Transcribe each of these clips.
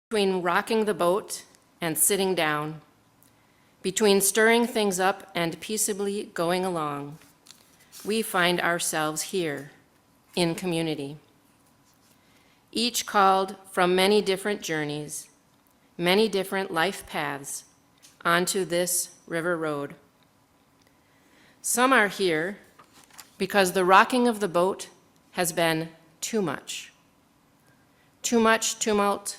Between rocking the boat and sitting down, between stirring things up and peaceably going along, we find ourselves here in community. Each called from many different journeys, many different life paths onto this river road. Some are here because the rocking of the boat has been too much. Too much tumult,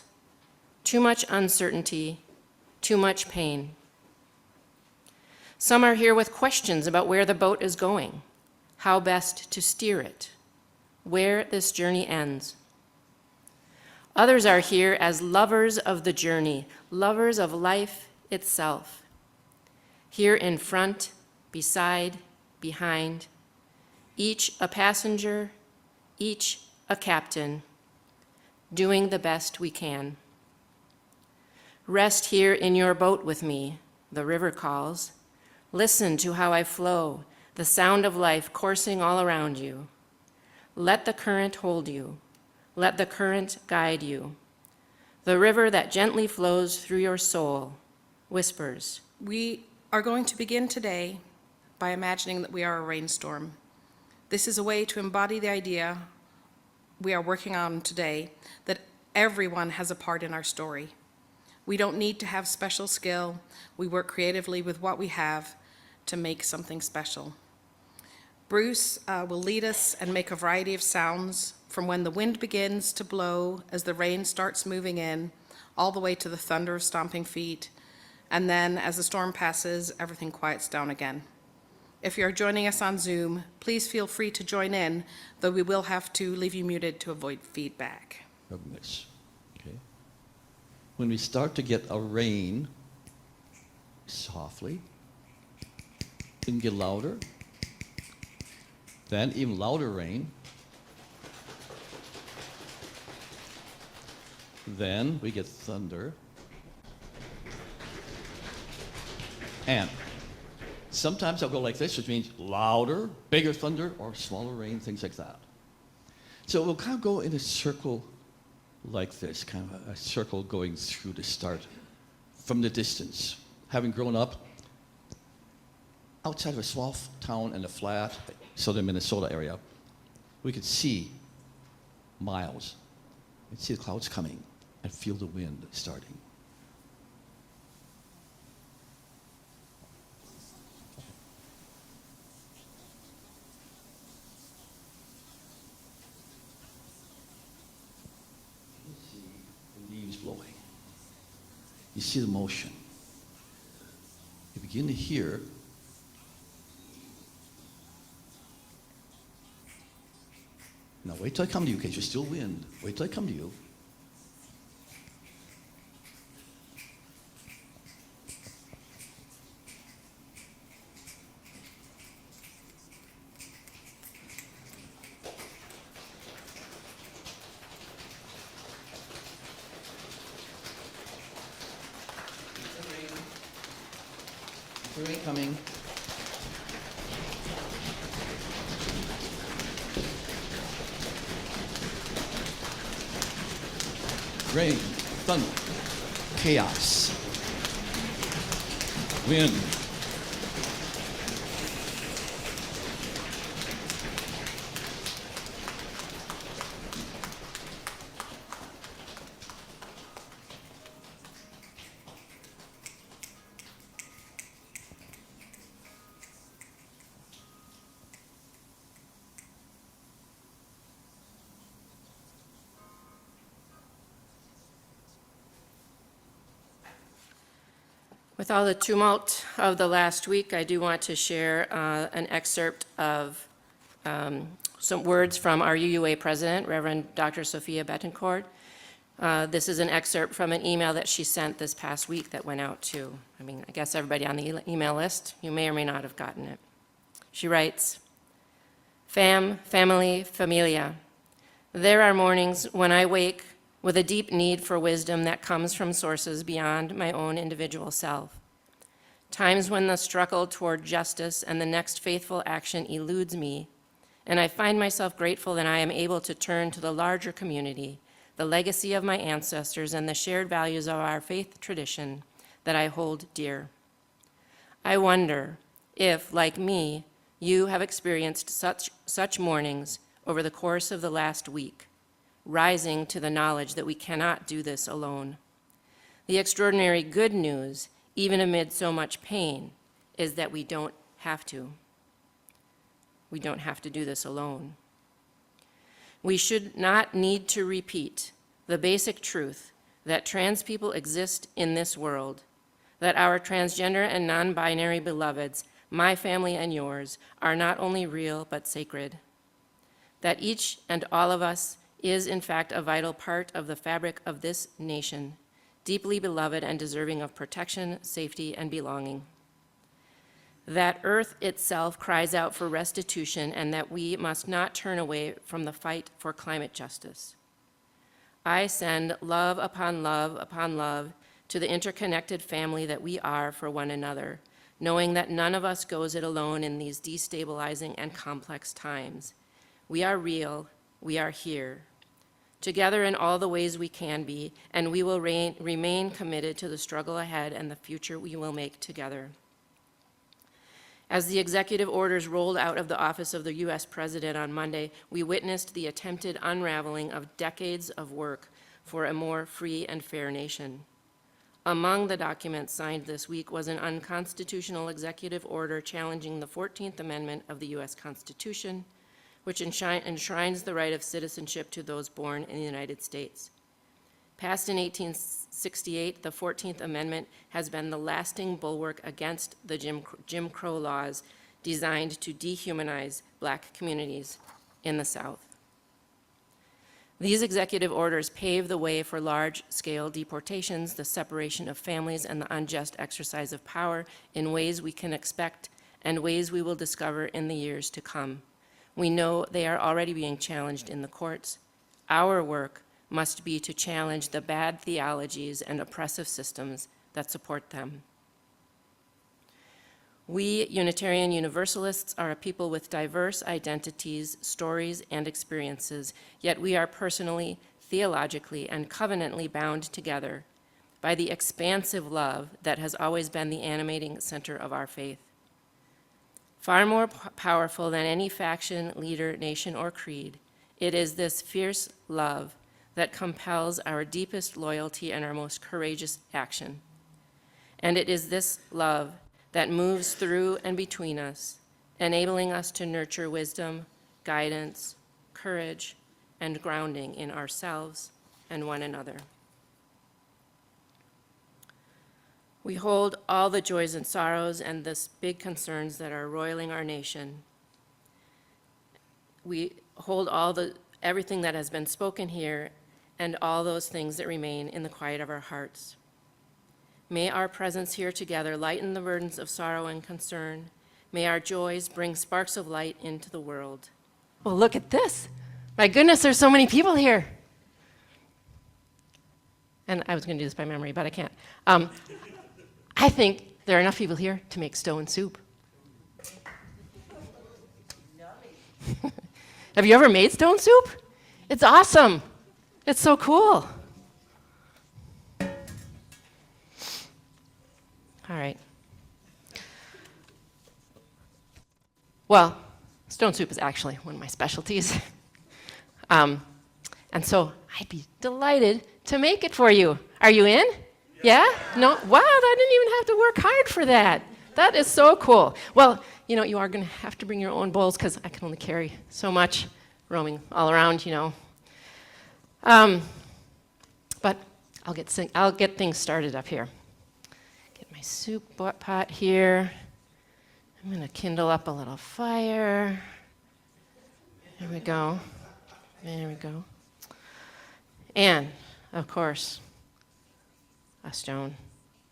too much uncertainty, too much pain. Some are here with questions about where the boat is going, how best to steer it, where this journey ends. Others are here as lovers of the journey, lovers of life itself. Here in front, beside, behind, each a passenger, each a captain, doing the best we can. Rest here in your boat with me, the river calls. Listen to how I flow, the sound of life coursing all around you. Let the current hold you. Let the current guide you. The river that gently flows through your soul whispers. We are going to begin today by imagining that we are a rainstorm. This is a way to embody the idea we are working on today, that everyone has a part in our story. We don't need to have special skill. We work creatively with what we have to make something special. Bruce will lead us and make a variety of sounds from when the wind begins to blow as the rain starts moving in, all the way to the thunder of stomping feet. And then as the storm passes, everything quiets down again. If you're joining us on Zoom, please feel free to join in, though we will have to leave you muted to avoid feedback. Okay. When we start to get a rain, softly, it can get louder, then even louder rain, then we get thunder, and sometimes I'll go like this, which means louder, bigger thunder, or smaller rain, things like that. So we'll kind of go in a circle like this, kind of a circle going through the start from the distance. Having grown up outside of a small town in the flat, southern Minnesota area, we could see miles. We'd see the clouds coming and feel the wind starting. Blowing. You see the motion. You begin to hear now wait till I come to you, because you're still wind. Wait till I come to you. Rain coming. Rain, thunder, chaos, wind. With all the tumult of the last week, I do want to share an excerpt of some words from our UUA president, Reverend Dr. Sophia Betancourt. This is an excerpt from an email that she sent this past week that went out to, I guess everybody on the email list. You may or may not have gotten it. She writes, family, familia. There are mornings when I wake with a deep need for wisdom that comes from sources beyond my own individual self. Times when the struggle toward justice and the next faithful action eludes me, and I find myself grateful that I am able to turn to the larger community, the legacy of my ancestors, and the shared values of our faith tradition that I hold dear. I wonder if, like me, you have experienced such mornings over the course of the last week, rising to the knowledge that we cannot do this alone. The extraordinary good news, even amid so much pain, is that we don't have to. We don't have to do this alone. We should not need to repeat the basic truth that trans people exist in this world, that our transgender and non-binary beloveds, my family and yours, are not only real but sacred, that each and all of us is in fact a vital part of the fabric of this nation, deeply beloved and deserving of protection, safety, and belonging. That Earth itself cries out for restitution, and that we must not turn away from the fight for climate justice. I send love upon love upon love to the interconnected family that we are for one another, knowing that none of us goes it alone in these destabilizing and complex times. We are real, we are here, together in all the ways we can be, and we will remain committed to the struggle ahead and the future we will make together. As the executive orders rolled out of the office of the U.S. President on Monday, we witnessed the attempted unraveling of decades of work for a more free and fair nation. Among the documents signed this week was an unconstitutional executive order challenging the 14th Amendment of the U.S. Constitution, which enshrines the right of citizenship to those born in the United States. Passed in 1868, the 14th Amendment has been the lasting bulwark against the Jim Crow laws designed to dehumanize Black communities in the South. These executive orders pave the way for large-scale deportations, the separation of families, and the unjust exercise of power in ways we can expect and ways we will discover in the years to come. We know they are already being challenged in the courts. Our work must be to challenge the bad theologies and oppressive systems that support them. We Unitarian Universalists are a people with diverse identities, stories, and experiences, yet we are personally, theologically, and covenantly bound together by the expansive love that has always been the animating center of our faith. Far more powerful than any faction, leader, nation, or creed, it is this fierce love that compels our deepest loyalty and our most courageous action. And it is this love that moves through and between us, enabling us to nurture wisdom, guidance, courage, and grounding in ourselves and one another. We hold all the joys and sorrows and the big concerns that are roiling our nation. We hold everything that has been spoken here and all those things that remain in the quiet of our hearts. May our presence here together lighten the burdens of sorrow and concern. May our joys bring sparks of light into the world. Well, look at this. My goodness, there's so many people here. And I was going to do this by memory, but I can't. I think there are enough people here to make stone soup. Have you ever made stone soup? It's awesome. It's so cool. All right. Well, stone soup is actually one of my specialties. And so I'd be delighted to make it for you. Are you in? Yeah? No? Wow, I didn't even have to work hard for that. That is so cool. Well, you know, you are going to have to bring your own bowls because I can only carry so much roaming all around, you know. But I'll get things started up here. Get my soup pot here. I'm going to kindle up a little fire. There we go. There we go. And, of course, a stone.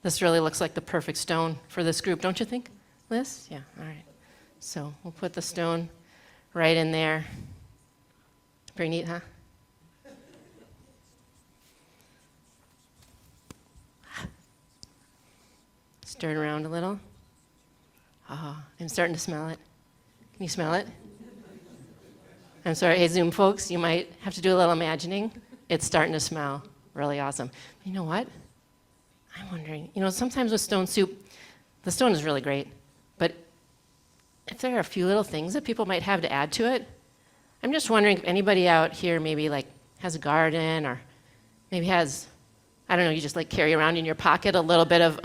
This really looks like the perfect stone for this group, don't you think, Liz? Yeah, all right. So we'll put the stone right in there. Pretty neat, huh? Stir it around a little. Oh, I'm starting to smell it. Can you smell it? I'm sorry, hey, Zoom folks, you might have to do a little imagining. It's starting to smell really awesome. You know what? I'm wondering, sometimes with stone soup, the stone is really great, but if there are a few little things that people might have to add to it, I'm just wondering if anybody out here maybe like has a garden or maybe has, I don't know, you just like carry around in your pocket a little bit of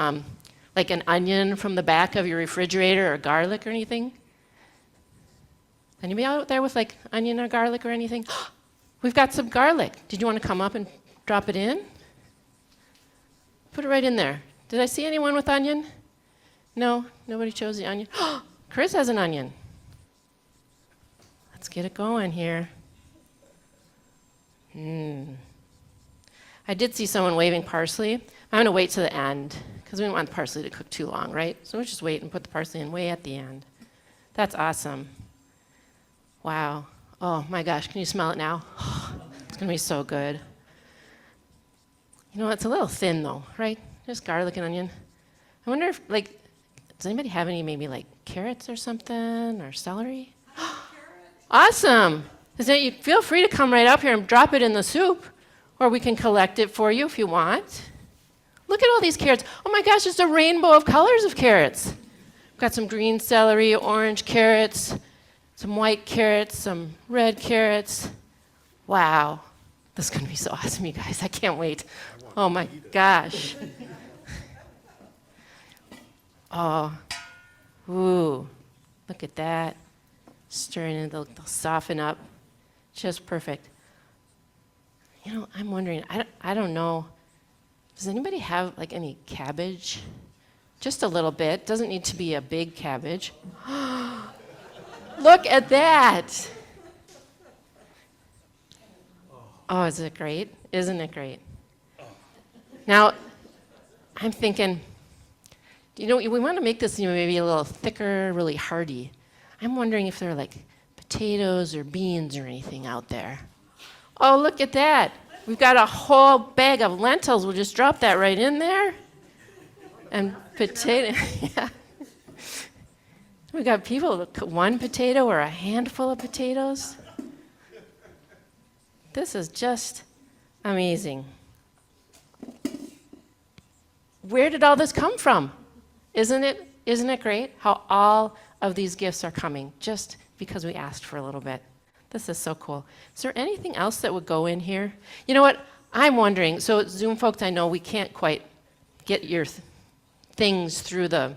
like an onion from the back of your refrigerator or garlic or anything? Anybody out there with like onion or garlic or anything? We've got some garlic. Did you want to come up and drop it in? Put it right in there. Did I see anyone with onion? No, nobody chose the onion. Chris has an onion. Let's get it going here. I did see someone waving parsley. I'm going to wait to the end because we don't want the parsley to cook too long, right? So we'll just wait and put the parsley in way at the end. That's awesome. Wow. Oh my gosh, can you smell it now? It's going to be so good. It's a little thin though, right? Just garlic and onion. I wonder if, does anybody have any maybe like carrots or something or celery? Awesome. You feel free to come right up here and drop it in the soup, or we can collect it for you if you want. Look at all these carrots. Oh my gosh, it's a rainbow of colors of carrots. We've got some green celery, orange carrots, some white carrots, some red carrots. Wow. This is going to be so awesome, you guys. I can't wait. Oh my gosh. Oh. Ooh. Look at that. Stirring it, they'll soften up. Just perfect. I'm wondering, I don't know. Does anybody have like any cabbage? Just a little bit. Doesn't need to be a big cabbage. Look at that. Oh, is it great? Isn't it great? Now, I'm thinking, we want to make this maybe a little thicker, really hearty. I'm wondering if there are like potatoes or beans or anything out there. Oh, look at that. We've got a whole bag of lentils. We'll just drop that right in there. And potato, yeah. We got people, one potato or a handful of potatoes. This is just amazing. Where did all this come from? Isn't it great how all of these gifts are coming just because we asked for a little bit? This is so cool. Is there anything else that would go in here? You know what? I'm wondering. So Zoom folks, I know we can't quite get your things through the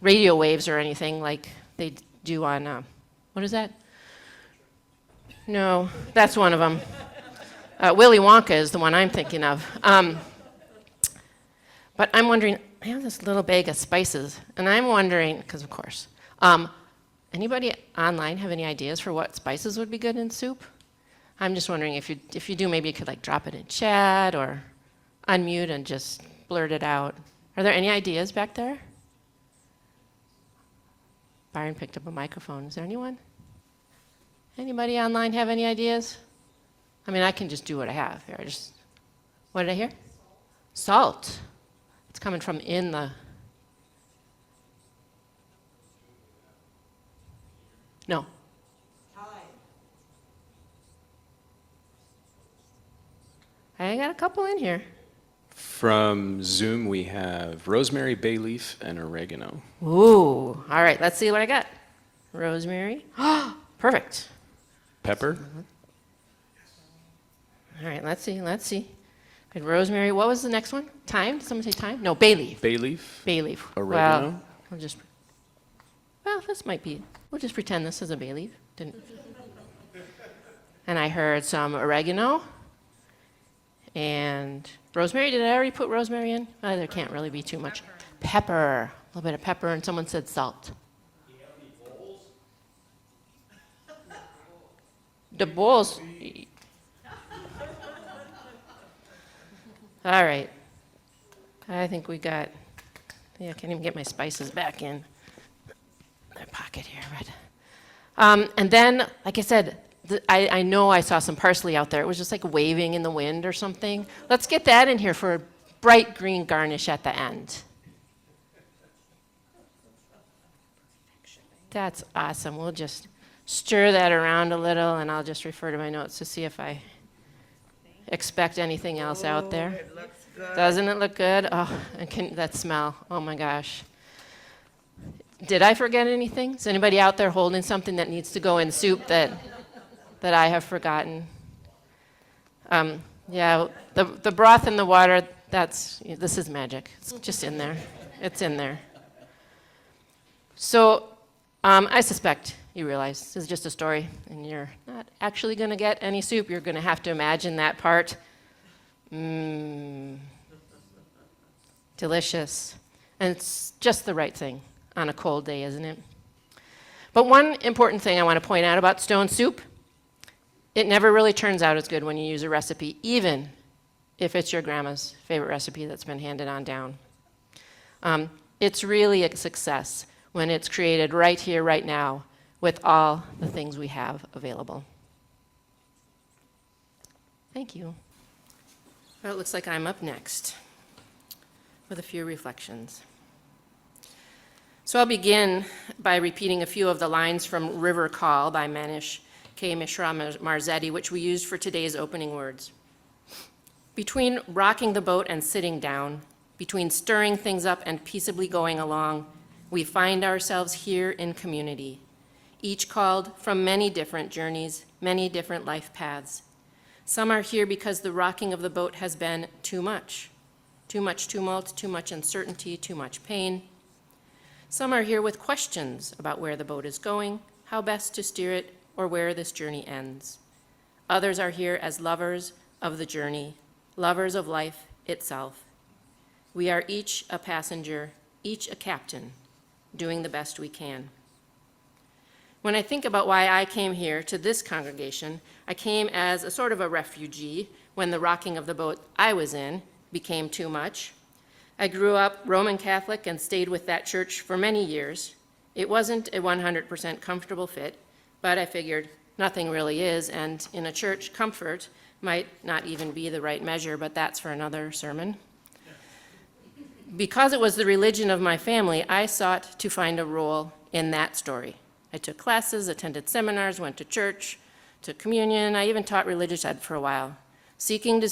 radio waves or anything like they do on, what is that? No, that's one of them. Willy Wonka is the one I'm thinking of. But I'm wondering, I have this little bag of spices, and I'm wondering, because of course, anybody online have any ideas for what spices would be good in soup? I'm just wondering if you do, maybe you could like drop it in chat or unmute and just blurt it out. Are there any ideas back there? Byron picked up a microphone. Is there anyone? Anybody online have any ideas? I mean, I can just do what I have here. What did I hear? Salt. It's coming from in the... No. I got a couple in here. From Zoom, we have rosemary, bay leaf, and oregano. Ooh. All right, let's see what I got. Rosemary. Perfect. Pepper. All right, let's see. Good, rosemary. What was the next one? Thyme? Did someone say thyme? No, bay leaf. Bay leaf. Bay leaf. Oregano. Well, this might be, we'll just pretend this is a bay leaf. And I heard some oregano and rosemary. Did I already put rosemary in? There can't really be too much. Pepper, a little bit of pepper, and someone said salt. The bowls. All right. I think we got, I can't even get my spices back in their pocket here. Right. And then, like I said, I know I saw some parsley out there. It was just like waving in the wind or something. Let's get that in here for a bright green garnish at the end. That's awesome. We'll just stir that around a little, and I'll just refer to my notes to see if I expect anything else out there. It looks good. Doesn't it look good? Oh, and that smell. Oh my gosh. Did I forget anything? Is anybody out there holding something that needs to go in soup that I have forgotten? Yeah, the broth and the water, this is magic. It's just in there. It's in there. So I suspect you realize this is just a story, and you're not actually going to get any soup. You're going to have to imagine that part. Delicious. And it's just the right thing on a cold day, isn't it? But one important thing I want to point out about stone soup, it never really turns out as good when you use a recipe, even if it's your grandma's favorite recipe that's been handed on down. It's really a success when it's created right here, right now, with all the things we have available. Thank you. Well, it looks like I'm up next with a few reflections. So I'll begin by repeating a few of the lines from River Call by Manish K. Mishra Marzetti, which we used for today's opening words. Between rocking the boat and sitting down, between stirring things up and peaceably going along, we find ourselves here in community, each called from many different journeys, many different life paths. Some are here because the rocking of the boat has been too much tumult, too much uncertainty, too much pain. Some are here with questions about where the boat is going, how best to steer it, or where this journey ends. Others are here as lovers of the journey, lovers of life itself. We are each a passenger, each a captain, doing the best we can. When I think about why I came here to this congregation, I came as a sort of a refugee when the rocking of the boat I was in became too much. I grew up Roman Catholic and stayed with that church for many years. It wasn't a 100% comfortable fit, but I figured nothing really is, and in a church, comfort might not even be the right measure, but that's for another sermon. Because it was the religion of my family, I sought to find a role in that story. I took classes, attended seminars, went to church, took communion. I even taught religious ed for a while, seeking to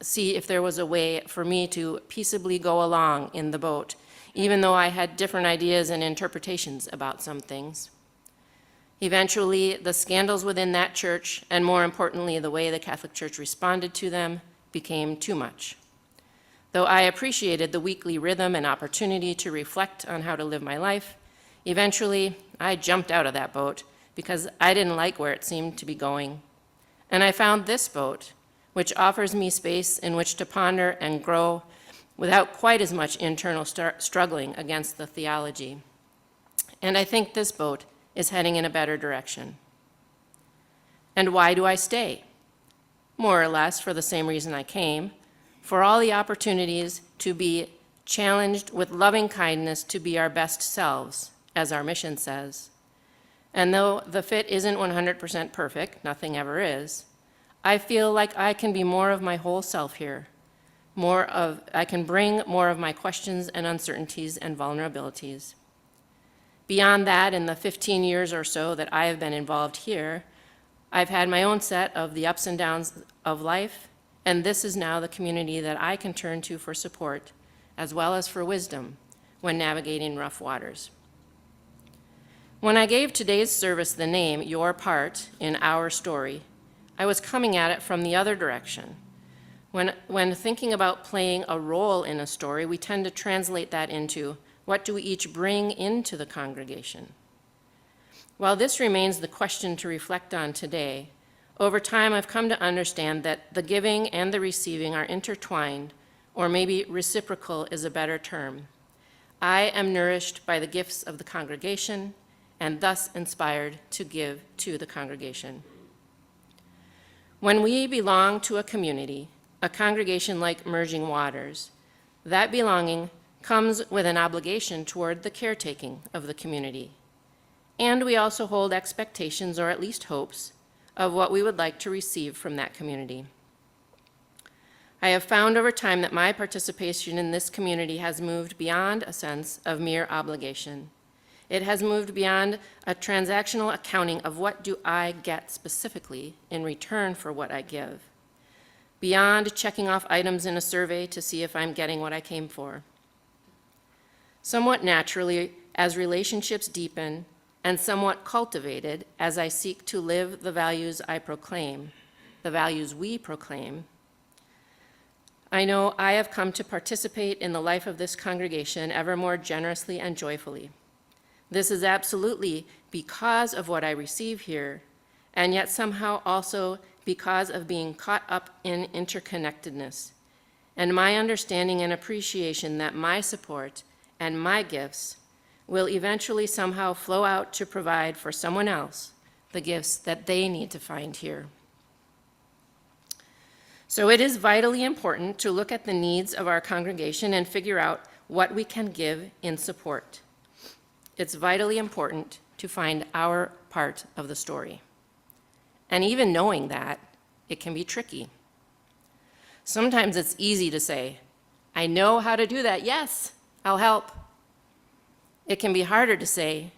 see if there was a way for me to peaceably go along in the boat, even though I had different ideas and interpretations about some things. Eventually, the scandals within that church, and more importantly, the way the Catholic Church responded to them, became too much. Though I appreciated the weekly rhythm and opportunity to reflect on how to live my life, eventually, I jumped out of that boat because I didn't like where it seemed to be going. And I found this boat, which offers me space in which to ponder and grow without quite as much internal struggling against the theology. And I think this boat is heading in a better direction. And why do I stay? More or less for the same reason I came, for all the opportunities to be challenged with loving kindness to be our best selves, as our mission says. And though the fit isn't 100% perfect, nothing ever is, I feel like I can be more of my whole self here. I can bring more of my questions and uncertainties and vulnerabilities. Beyond that, in the 15 years or so that I have been involved here, I've had my own set of the ups and downs of life, and this is now the community that I can turn to for support, as well as for wisdom, when navigating rough waters. When I gave today's service the name, Your Part in Our Story, I was coming at it from the other direction. When thinking about playing a role in a story, we tend to translate that into, what do we each bring into the congregation? While this remains the question to reflect on today, over time I've come to understand that the giving and the receiving are intertwined, or maybe reciprocal is a better term. I am nourished by the gifts of the congregation, and thus inspired to give to the congregation. When we belong to a community, a congregation like Merging Waters, that belonging comes with an obligation toward the caretaking of the community. And we also hold expectations, or at least hopes, of what we would like to receive from that community. I have found over time that my participation in this community has moved beyond a sense of mere obligation. It has moved beyond a transactional accounting of what do I get specifically in return for what I give. beyond checking off items in a survey to see if I'm getting what I came for. Somewhat naturally, as relationships deepen, and somewhat cultivated as I seek to live the values I proclaim, the values we proclaim, I know I have come to participate in the life of this congregation ever more generously and joyfully. This is absolutely because of what I receive here, and yet somehow also because of being caught up in interconnectedness, and my understanding and appreciation that my support and my gifts will eventually somehow flow out to provide for someone else the gifts that they need to find here. So it is vitally important to look at the needs of our congregation and figure out what we can give in support. It's vitally important to find our part of the story. And even knowing that, it can be tricky. Sometimes it's easy to say, I know how to do that, yes, I'll help. It can be harder to say,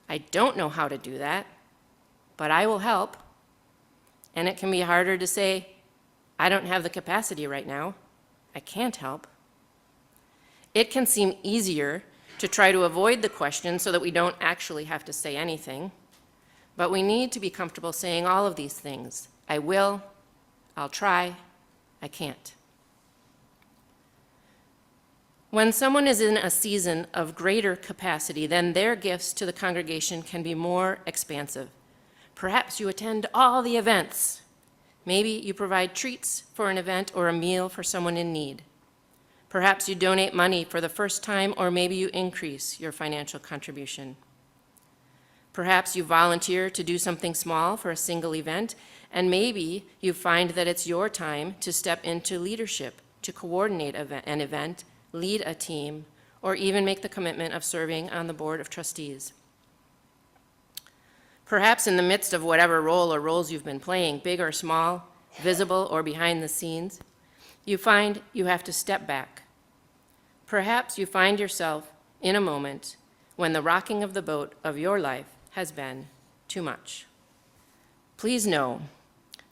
I don't know how to do that, but I will help. And it can be harder to say, I don't have the capacity right now, I can't help. It can seem easier to try to avoid the question so that we don't actually have to say anything, but we need to be comfortable saying all of these things. I will, I'll try, I can't. When someone is in a season of greater capacity, then their gifts to the congregation can be more expansive. Perhaps you attend all the events. Maybe you provide treats for an event or a meal for someone in need. Perhaps you donate money for the first time, or maybe you increase your financial contribution. Perhaps you volunteer to do something small for a single event, and maybe you find that it's your time to step into leadership, to coordinate an event, lead a team, or even make the commitment of serving on the board of trustees. Perhaps in the midst of whatever role or roles you've been playing, big or small, visible or behind the scenes, you find you have to step back. Perhaps you find yourself in a moment when the rocking of the boat of your life has been too much. Please know,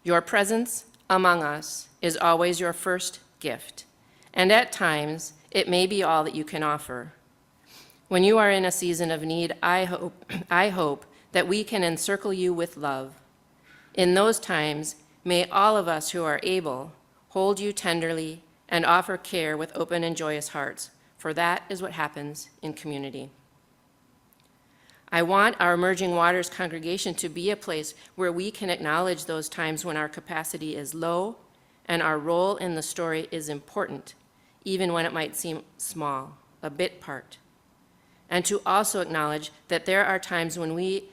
your presence among us is always your first gift, and at times, it may be all that you can offer. When you are in a season of need, I hope that we can encircle you with love. In those times, may all of us who are able hold you tenderly and offer care with open and joyous hearts, for that is what happens in community. I want our Emerging Waters congregation to be a place where we can acknowledge those times when our capacity is low and our role in the story is important, even when it might seem small, a bit part. And to also acknowledge that there are times when we,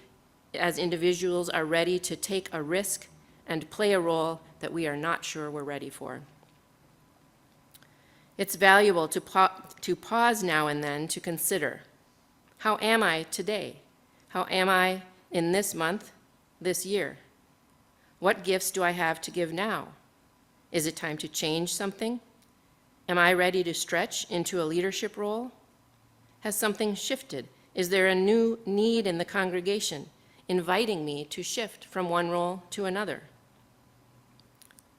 as individuals, are ready to take a risk and play a role that we are not sure we're ready for. It's valuable to pause now and then to consider, how am I today? How am I in this month, this year? What gifts do I have to give now? Is it time to change something? Am I ready to stretch into a leadership role? Has something shifted? Is there a new need in the congregation inviting me to shift from one role to another?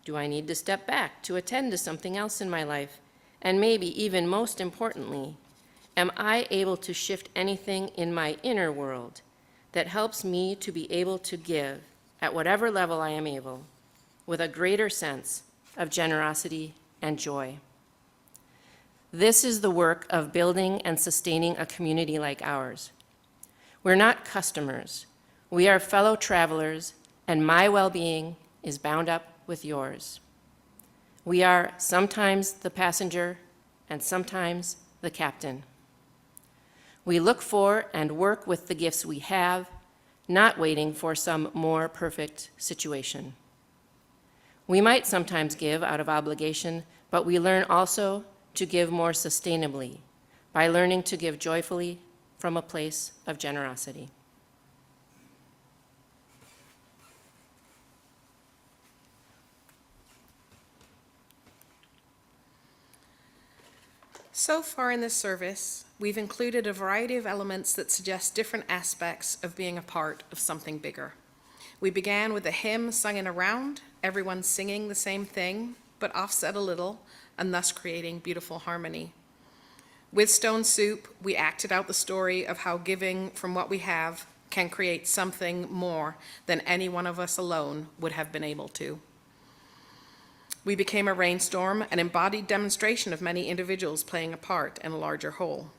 Do I need to step back to attend to something else in my life? And maybe even most importantly, am I able to shift anything in my inner world that helps me to be able to give at whatever level I am able with a greater sense of generosity and joy? This is the work of building and sustaining a community like ours. We're not customers. We are fellow travelers, and my well-being is bound up with yours. We are sometimes the passenger and sometimes the captain. We look for and work with the gifts we have, not waiting for some more perfect situation. We might sometimes give out of obligation, but we learn also to give more sustainably by learning to give joyfully from a place of generosity. So far in this service, we've included a variety of elements that suggest different aspects of being a part of something bigger. We began with a hymn sung in a round, everyone singing the same thing. but offset a little, and thus creating beautiful harmony. With Stone Soup, we acted out the story of how giving from what we have can create something more than any one of us alone would have been able to. We became a rainstorm, an embodied demonstration of many individuals playing a part in a larger whole.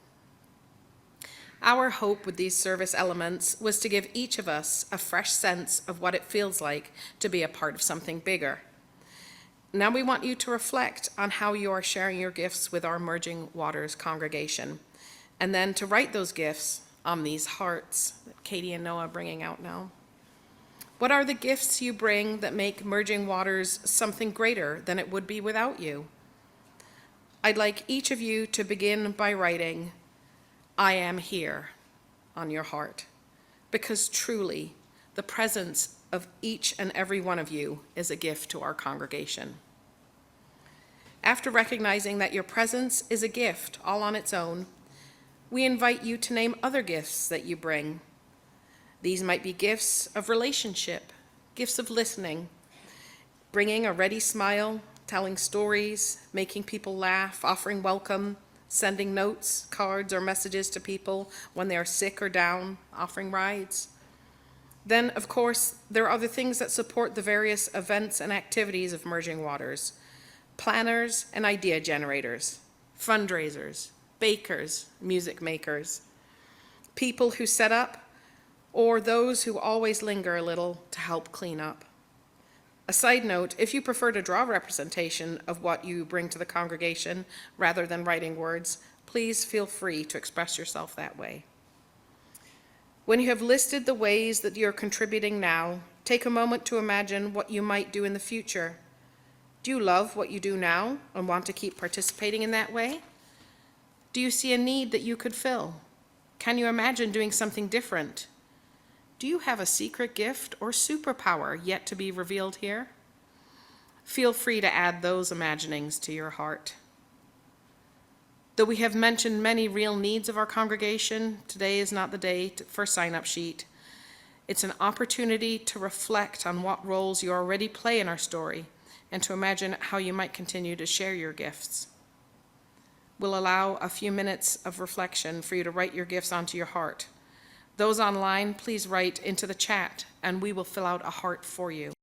Our hope with these service elements was to give each of us a fresh sense of what it feels like to be a part of something bigger. Now we want you to reflect on how you are sharing your gifts with our Merging Waters congregation, and then to write those gifts on these hearts that Katie and Noah are bringing out now. What are the gifts you bring that make Merging Waters something greater than it would be without you? I'd like each of you to begin by writing, "I am here," on your heart, because truly, the presence of each and every one of you is a gift to our congregation. After recognizing that your presence is a gift all on its own, we invite you to name other gifts that you bring. These might be gifts of relationship, gifts of listening, bringing a ready smile, telling stories, making people laugh, offering welcome, sending notes, cards, or messages to people when they are sick or down, offering rides. Then, of course, there are other things that support the various events and activities of Merging Waters: planners and idea generators, fundraisers, bakers, music makers, people who set up, or those who always linger a little to help clean up. A side note, if you prefer to draw representation of what you bring to the congregation rather than writing words, please feel free to express yourself that way. When you have listed the ways that you're contributing now, take a moment to imagine what you might do in the future. Do you love what you do now and want to keep participating in that way? Do you see a need that you could fill? Can you imagine doing something different? Do you have a secret gift or superpower yet to be revealed here? Feel free to add those imaginings to your heart. Though we have mentioned many real needs of our congregation, today is not the day for sign-up sheet. It's an opportunity to reflect on what roles you already play in our story and to imagine how you might continue to share your gifts. We'll allow a few minutes of reflection for you to write your gifts onto your heart. Those online, please write into the chat, and we will fill out a heart for you.